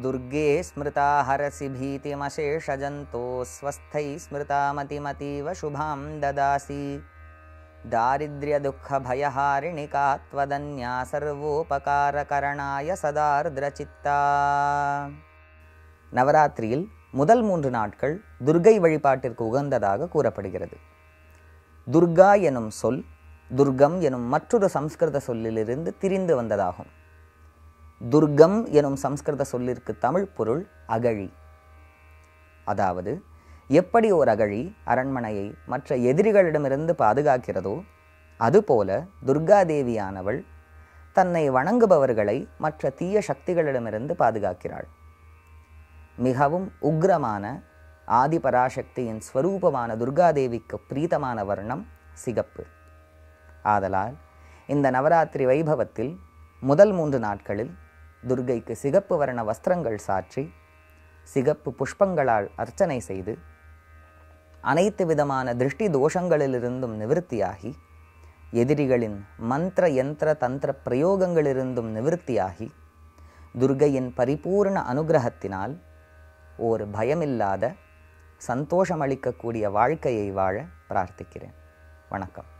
दुर्गे स्मृता हरसि भीतिमशेषजन्तो स्वस्थै स्मृता मतिमतीव शुभां ददासि दारिद्र्यदुःखभयहारिणि का त्वदन्या सर्वोपकारकरणाय सदार्द्रचित्ता. நவராத்திரியில் முதல் 3 நாட்கள் துர்கை வழிபாட்டிற்கு உகந்ததாக கூறப்படுகிறது. துர்கா எனும் சொல் துர்கம் எனும் மற்றொரு சம்ஸ்கிருத சொல்லிலிருந்து திரிந்து வந்ததாகும். துர்கம் எனும் சம்ஸ்கிருத சொல்லிற்கு தமிழ் பொருள் அகழி. அதாவது எப்படி ஒரு அகழி அரண்மனையை மற்ற எதிரிகளிடமிருந்து பாதுகாக்கிறதோ அதுபோல துர்காதேவியானவள் தன்னை வணங்குபவர்களை மற்ற தீய சக்திகளிடமிருந்து பாதுகாக்கிறாள். மிகவும் உக்ரமான ஆதிபராசக்தியின் ஸ்வரூபமான துர்காதேவிக்கு பிரீதமான வர்ணம் சிகப்பு. ஆதலால் இந்த நவராத்திரி வைபவத்தில் முதல் 3 நாட்களில் துர்கைக்கு சிகப்பு வர்ண வஸ்திரங்கள் சாற்றி சிகப்பு புஷ்பங்களால் அர்ச்சனை செய்து அனைத்து விதமான திருஷ்டி தோஷங்களிலிருந்தும் நிவிருத்தியாகி எதிரிகளின் மந்திர யந்திர தந்திர பிரயோகங்களிலிருந்தும் நிவிருத்தியாகி துர்கையின் பரிபூர்ண அனுகிரகத்தினால் ஒரு பயமில்லாத சந்தோஷமளிக்கக்கூடிய வாழ்க்கையை வாழ பிரார்த்திக்கிறேன். வணக்கம்.